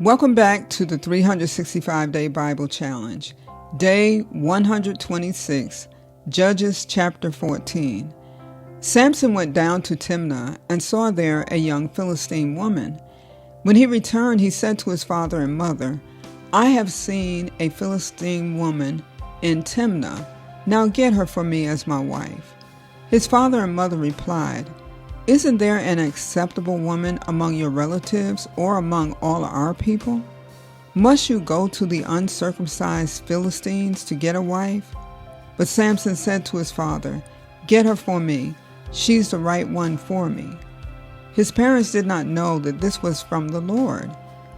Welcome back to the 365-Day Bible Challenge, Day 126, Judges chapter 14. Samson went down to Timnah and saw there a young Philistine woman. When he returned, he said to his father and mother, "I have seen a Philistine woman in Timnah. Now get her for me as my wife." His father and mother replied, "Isn't there an acceptable woman among your relatives or among all our people? Must you go to the uncircumcised Philistines to get a wife?" But Samson said to his father, "Get her for me. She's the right one for me." His parents did not know that this was from the Lord,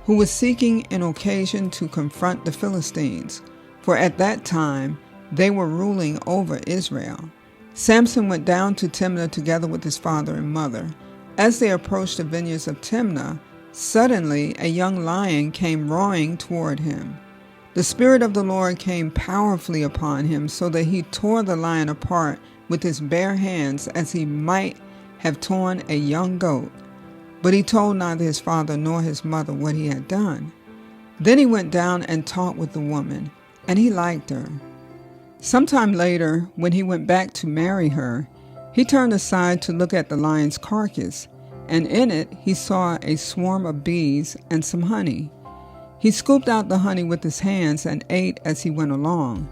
who was seeking an occasion to confront the Philistines, for at that time they were ruling over Israel. Samson went down to Timnah together with his father and mother. As they approached the vineyards of Timnah, suddenly a young lion came roaring toward him. The Spirit of the Lord came powerfully upon him, so that he tore the lion apart with his bare hands as he might have torn a young goat. But he told neither his father nor his mother what he had done. Then he went down and talked with the woman, and he liked her. Sometime later, when he went back to marry her, he turned aside to look at the lion's carcass, and in it he saw a swarm of bees and some honey. He scooped out the honey with his hands and ate as he went along.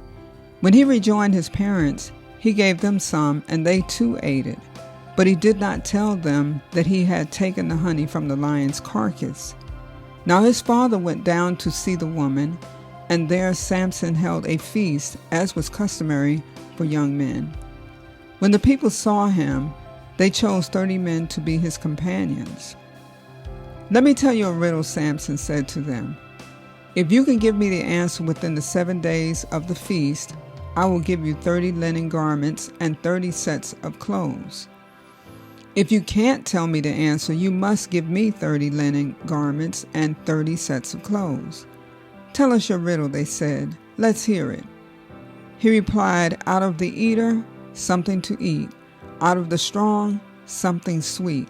When he rejoined his parents, he gave them some, and they too ate it. But he did not tell them that he had taken the honey from the lion's carcass. Now his father went down to see the woman, and there Samson held a feast, as was customary for young men. When the people saw him, they chose 30 men to be his companions. "Let me tell you a riddle," Samson said to them. "If you can give me the answer within the 7 days of the feast, I will give you 30 linen garments and 30 sets of clothes. If you can't tell me the answer, you must give me 30 linen garments and 30 sets of clothes." "Tell us your riddle," they said. "Let's hear it." He replied, "Out of the eater, something to eat. Out of the strong, something sweet."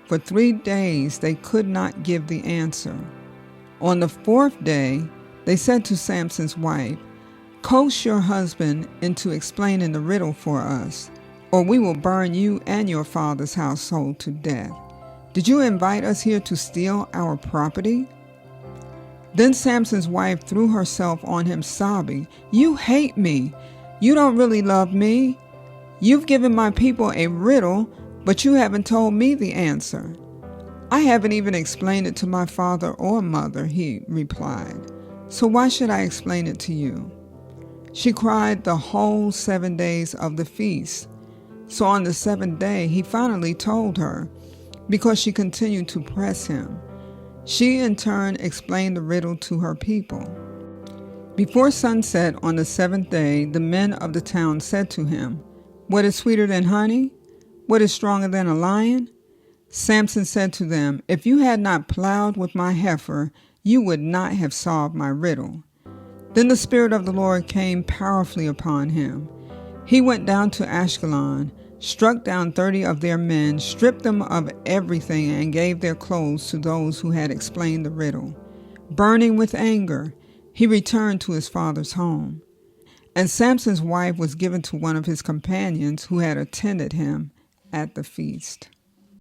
For 3 days they could not give the answer. On the 4th day, they said to Samson's wife, "Coax your husband into explaining the riddle for us, or we will burn you and your father's household to death. Did you invite us here to steal our property?" Then Samson's wife threw herself on him, sobbing, "You hate me. You don't really love me. You've given my people a riddle, but you haven't told me the answer." "I haven't even explained it to my father or mother," he replied. "So why should I explain it to you?" She cried the whole 7 days of the feast. So on the 7th day, he finally told her, because she continued to press him. She in turn explained the riddle to her people. Before sunset on the 7th day, the men of the town said to him, "What is sweeter than honey? What is stronger than a lion?" Samson said to them, "If you had not plowed with my heifer, you would not have solved my riddle." Then the Spirit of the Lord came powerfully upon him. He went down to Ashkelon, struck down 30 of their men, stripped them of everything, and gave their clothes to those who had explained the riddle. Burning with anger, he returned to his father's home. And Samson's wife was given to one of his companions who had attended him at the feast.